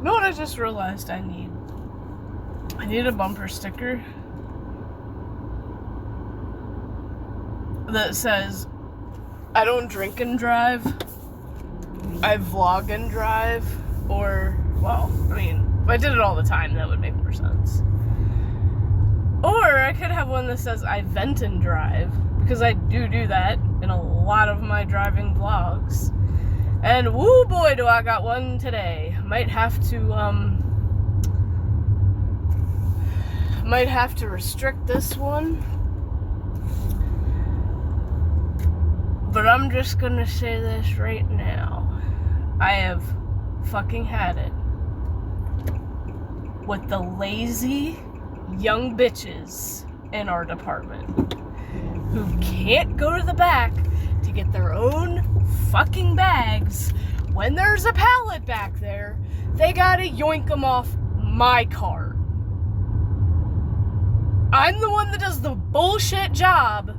You know what I just realized I need? I need a bumper sticker that says, I don't drink and drive, I vlog and drive, or, well, I mean, if I did it all the time, that would make more sense. Or I could have one that says, I vent and drive, because I do that in a lot of my driving vlogs. And woo boy, do I got one today. Might have to restrict this one. But I'm just gonna say this right now. I have fucking had it with the lazy young bitches in our department who can't go to the back to get their own fucking bags. When there's a pallet back there, they gotta yoink them off my cart. I'm the one that does the bullshit job,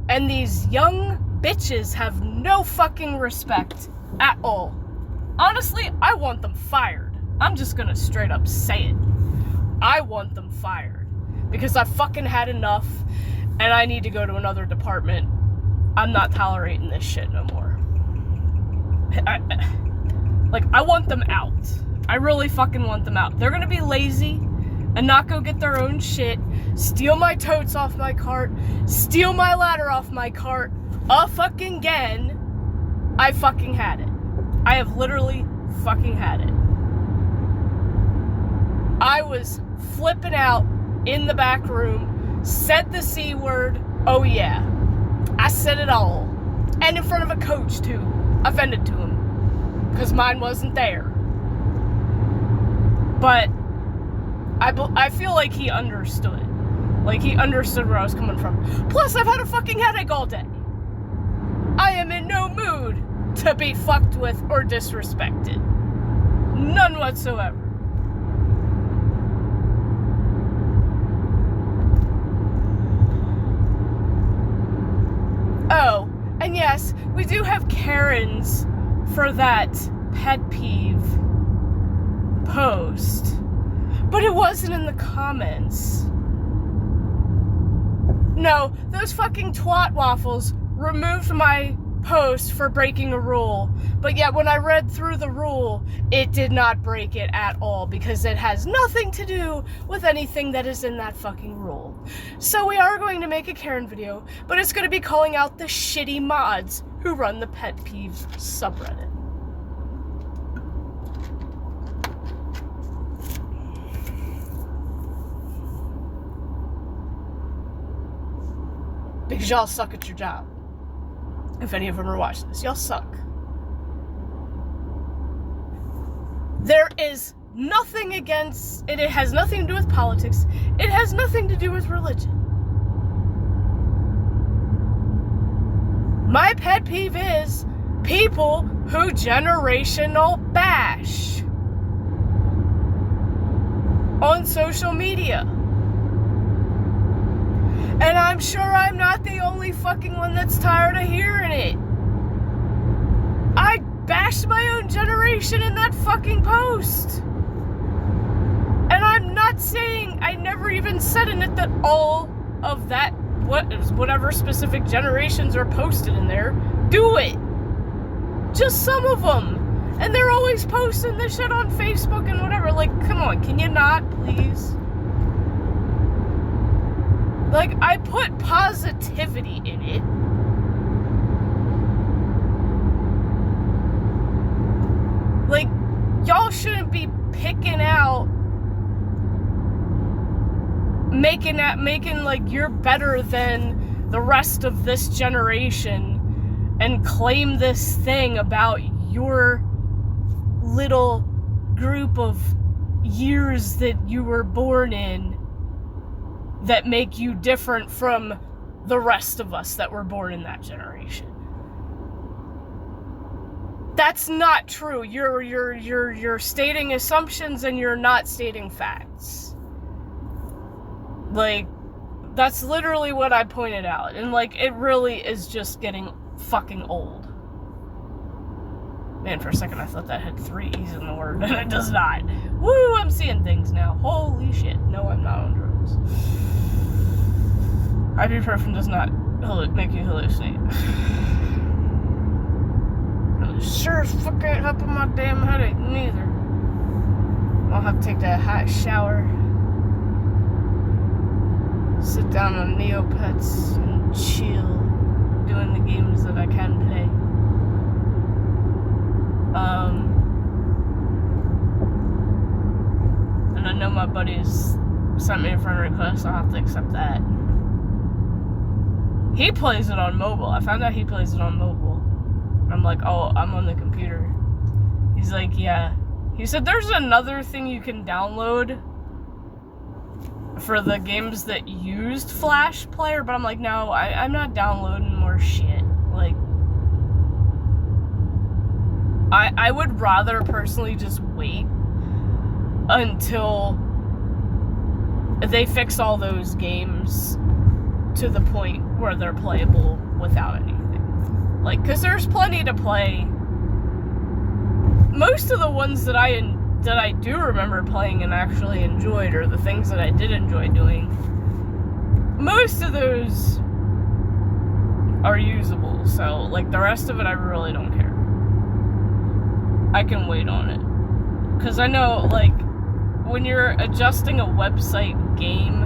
and these young bitches have no fucking respect at all. Honestly, I want them fired. I'm just gonna straight up say it. I want them fired because I fucking had enough and I need to go to another department. I'm not tolerating this shit no more. I want them out. I really fucking want them out. They're gonna be lazy and not go get their own shit, steal my totes off my cart, steal my ladder off my cart, fucking again. I fucking had it. I have literally fucking had it. I was flipping out in the back room, said the C word, oh yeah. I said it all. And in front of a coach too. Offended to him. Because mine wasn't there. But I feel like he understood. Like he understood where I was coming from. Plus I've had a fucking headache all day. I am in no mood to be fucked with or disrespected. None whatsoever. Oh, and yes, we do have Karens for that pet peeve post, but it wasn't in the comments. No, those fucking twat waffles removed my post for breaking a rule, but yet when I read through the rule, it did not break it at all because it has nothing to do with anything that is in that fucking rule. So we are going to make a Karen video, but it's going to be calling out the shitty mods who run the Pet Peeves subreddit. Because y'all suck at your job. If any of them are watching this, y'all suck. There is nothing against it. It has nothing to do with politics. It has nothing to do with religion. My pet peeve is people who generational bash on social media. And I'm sure I'm not the only fucking one that's tired of hearing it. I bashed my own generation in that fucking post. And I'm not saying, I never even said in it that all of that, whatever specific generations are posted in there, do it. Just some of them. And they're always posting this shit on Facebook and whatever. Like, come on, can you not, please? Like, I put positivity in it. Like, y'all shouldn't be picking out, making like you're better than the rest of this generation and claim this thing about your little group of years that you were born in that make you different from the rest of us that were born in that generation. That's not true. You're stating assumptions and you're not stating facts. Like, that's literally what I pointed out. And like, it really is just getting fucking old. Man, for a second I thought that had 3 E's in the word, and it does not. Woo, I'm seeing things now. Holy shit. No, I'm not on drugs. Ibuprofen does not make you hallucinate. Sure as fuck ain't helping my damn headache, neither. I'll have to take that hot shower. Sit down on Neopets and chill, doing the games that I can play. And I know my buddies sent me a friend request, so I'll have to accept that. He plays it on mobile. I found out he plays it on mobile. I'm like, oh, I'm on the computer. He's like, yeah. He said there's another thing you can download for the games that used Flash Player, but I'm like, no, I'm not downloading more shit. Like, I would rather personally just wait until they fix all those games to the point where they're playable without anything. Like, because there's plenty to play. Most of the ones that I do remember playing and actually enjoyed, or the things that I did enjoy doing, most of those are usable. So, like, the rest of it, I really don't care. I can wait on it. Because I know, like, when you're adjusting a website game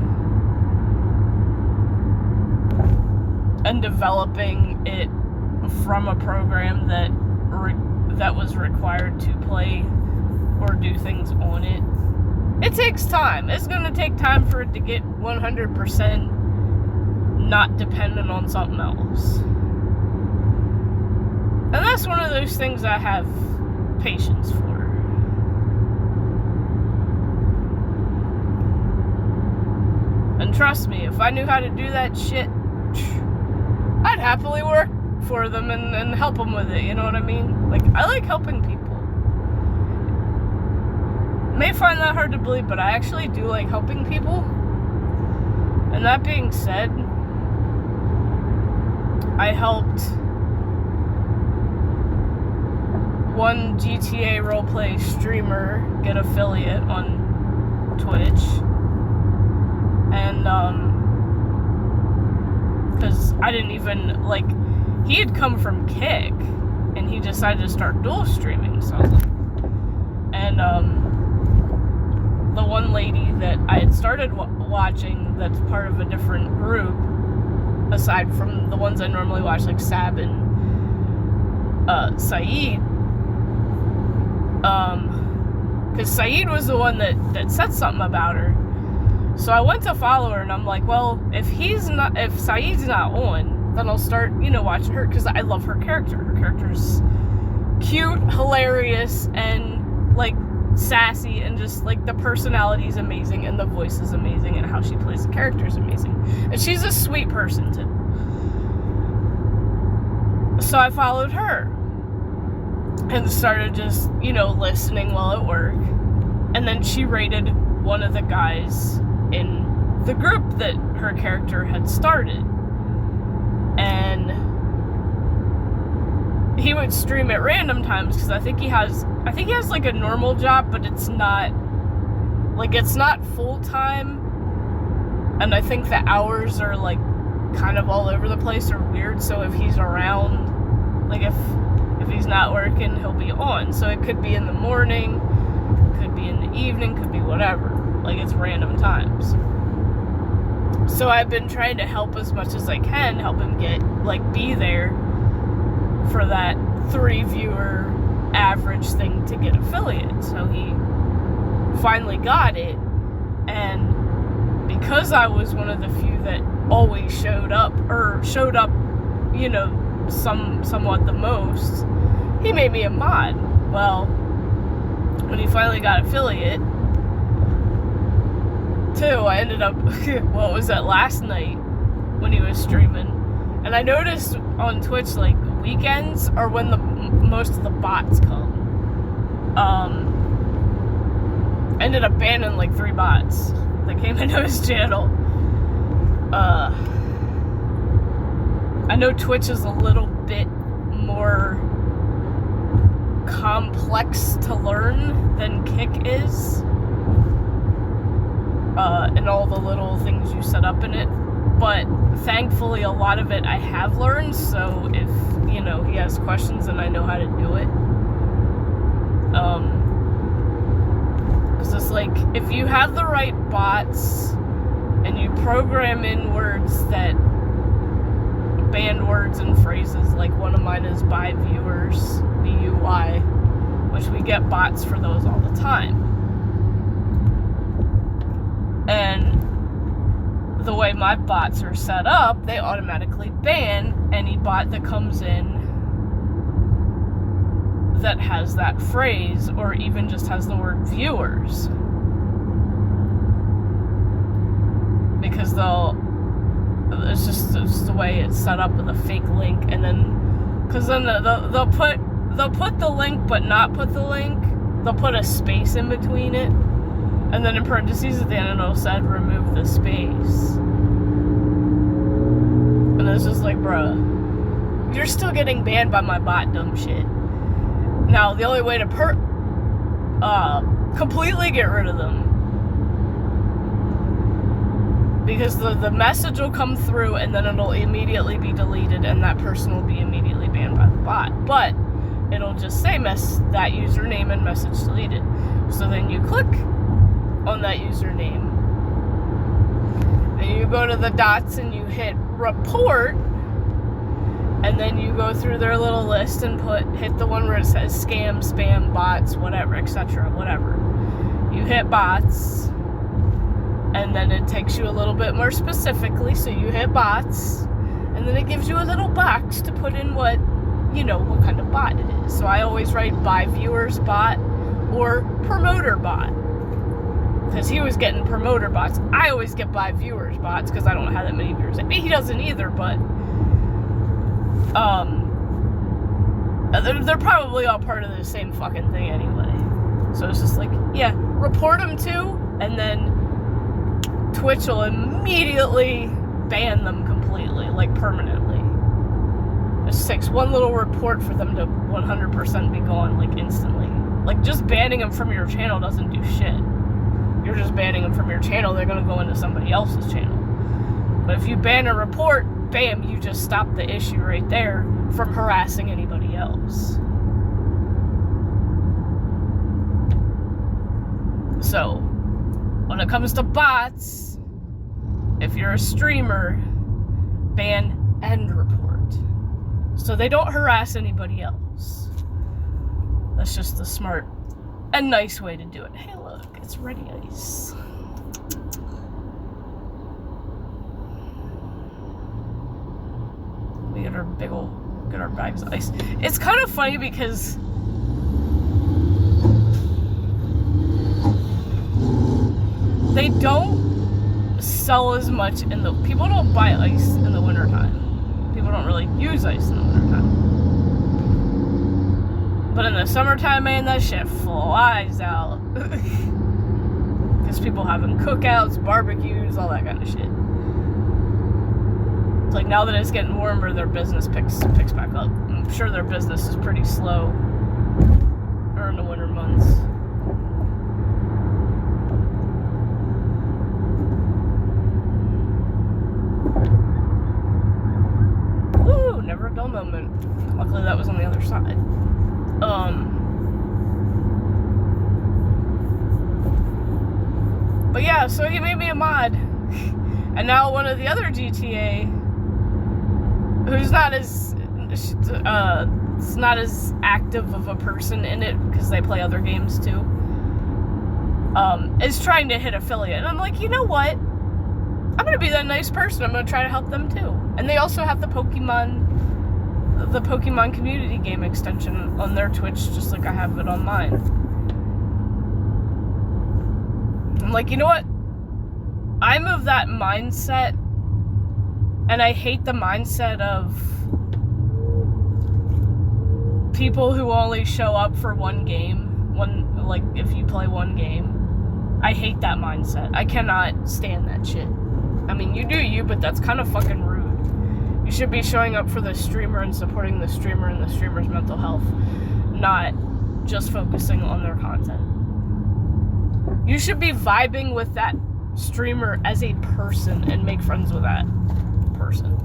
and developing it from a program that was required to play or do things on it, it takes time. It's going to take time for it to get 100% not dependent on something else. And that's one of those things I have patience for. And trust me, if I knew how to do that shit, I'd happily work for them and help them with it, you know what I mean? Like, I like helping people. May find that hard to believe, but I actually do like helping people. And that being said, I helped one GTA roleplay streamer get affiliate on Twitch. And, because I didn't even, like, he had come from Kick, and he decided to start dual streaming something. And, the one lady that I had started watching that's part of a different group, aside from the ones I normally watch, like Sab and, Saeed, because Saeed was the one that said something about her. So I went to follow her, and I'm like, well, if Saeed's not on, then I'll start, watching her, because I love her character. Her character's cute, hilarious, and, like, sassy, and just, like, the personality is amazing, and the voice is amazing, and how she plays the character is amazing. And she's a sweet person, too. So I followed her, and started just, listening while at work. And then she rated one of the guys in the group that her character had started. And he would stream at random times, because I think he has like a normal job, but it's not full-time. And I think the hours are, like, kind of all over the place or weird. So if he's around, like, if he's not working, he'll be on. So it could be in the morning, could be in the evening, could be whatever. Like, it's random times. So I've been trying to help as much as I can, help him be there for that 3 viewer average thing to get affiliate. So he finally got it, and because I was one of the few that always showed up, somewhat the most, he made me a mod. Well, when he finally got affiliate, too, I ended up, what was that, last night when he was streaming, and I noticed on Twitch, like, weekends are when most of the bots come. I ended up banning, like, 3 bots that came into his channel. I know Twitch is a little bit more complex to learn than Kick is. And all the little things you set up in it. But thankfully, a lot of it I have learned, so if, you know, he has questions, then I know how to do it. Because it's like, if you have the right bots, and you program in words that, banned words and phrases, like one of mine is by viewers, B-U-Y, which we get bots for those all the time. And the way my bots are set up, they automatically ban any bot that comes in that has that phrase, or even just has the word viewers. Because it's just the way it's set up with a fake link, and then, because then they'll put the link but not put the link. They'll put a space in between it, and then in parentheses at the end it'll say remove the space. And it's just like, bruh, you're still getting banned by my bot, dumb shit. Now the only way to completely get rid of them, because the message will come through and then it'll immediately be deleted and that person will be immediately banned by the bot. But it'll just say that username and message deleted. So then you click on that username and you go to the dots and you hit report, and then you go through their little list and hit the one where it says scam, spam, bots, whatever, etc., whatever. You hit bots, and then it takes you a little bit more specifically, so you hit bots, and then it gives you a little box to put in what kind of bot it is. So I always write by viewers bot or promoter bot, because he was getting promoter bots. I always get by viewers bots because I don't have that many viewers. He doesn't either, but they're probably all part of the same fucking thing anyway. So it's just like, yeah, report them too, and then Twitch will immediately ban them completely, like permanently. It just takes one little report for them to 100% be gone, like instantly. Like, just banning them from your channel doesn't do shit. You're just banning them from your channel, they're gonna go into somebody else's channel. But if you ban a report, bam, you just stop the issue right there from harassing anybody else. So, when it comes to bots, if you're a streamer, ban and report, so they don't harass anybody else. That's just the smart and nice way to do it. Hey look, it's ready ice. We get our get our bags of ice. It's kind of funny because they don't sell as much people don't buy ice in the wintertime. People don't really use ice in the wintertime. But in the summertime, man, that shit flies out. Because people having cookouts, barbecues, all that kind of shit. It's like, now that it's getting warmer, their business picks back up. I'm sure their business is pretty slow during the winter months. Woo! Never a dull moment. Luckily, that was on the other side. But yeah, so he made me a mod. And now one of the other GTA, who's not as active of a person in it, because they play other games too, is trying to hit affiliate. And I'm like, you know what? I'm gonna be that nice person. I'm gonna try to help them too. And they also have the Pokemon community game extension on their Twitch, just like I have it on mine. I'm like, you know what? I'm of that mindset, and I hate the mindset of people who only show up for one game, like if you play one game. I hate that mindset. I cannot stand that shit. I mean, you do you, but that's kind of fucking rude. You should be showing up for the streamer and supporting the streamer and the streamer's mental health, not just focusing on their content. You should be vibing with that streamer as a person and make friends with that person.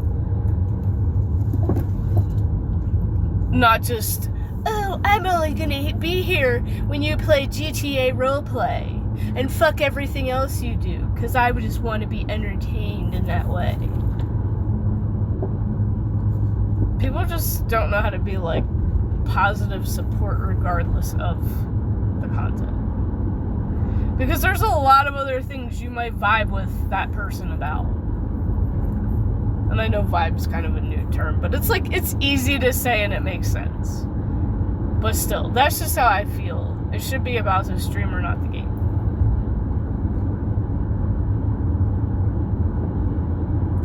Not just, oh, I'm only gonna be here when you play GTA roleplay and fuck everything else you do, because I would just want to be entertained in that way. People just don't know how to be like positive support regardless of the content. Because there's a lot of other things you might vibe with that person about. And I know vibe's kind of a new term, but it's like, it's easy to say and it makes sense. But still, that's just how I feel. It should be about the streamer, not the game.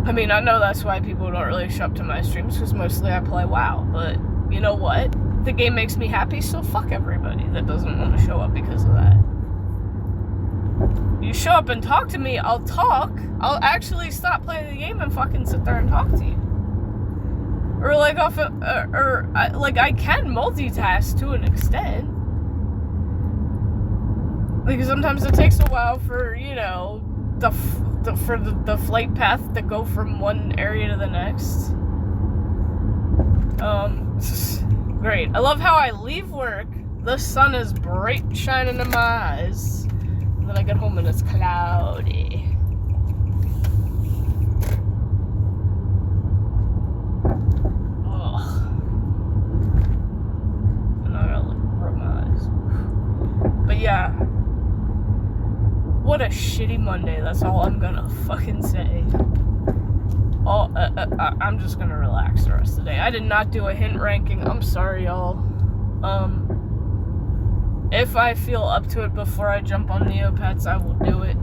I mean, I know that's why people don't really show up to my streams, because mostly I play WoW. But you know what? The game makes me happy, so fuck everybody that doesn't want to show up because of that. You show up and talk to me, I'll talk. I'll actually stop playing the game and fucking sit there and talk to you. Or like I can multitask to an extent. Because sometimes it takes a while for, you know, the flight path to go from one area to the next. Great. I love how I leave work, the sun is bright shining in my eyes, and then I get home and it's cloudy. Ugh. And I gotta rub my eyes. But yeah. What a shitty Monday, that's all I'm gonna fucking say. I'm just gonna relax the rest of the day. I did not do a hint ranking. I'm sorry, y'all. If I feel up to it before I jump on Neopets, I will do it.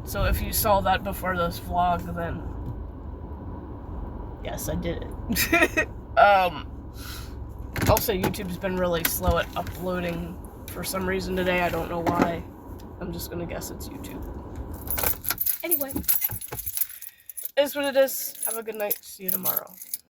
So if you saw that before this vlog, then yes, I did it. Also, YouTube's been really slow at uploading for some reason today. I don't know why. I'm just gonna guess it's YouTube. Anyway, it is what it is. Have a good night. See you tomorrow.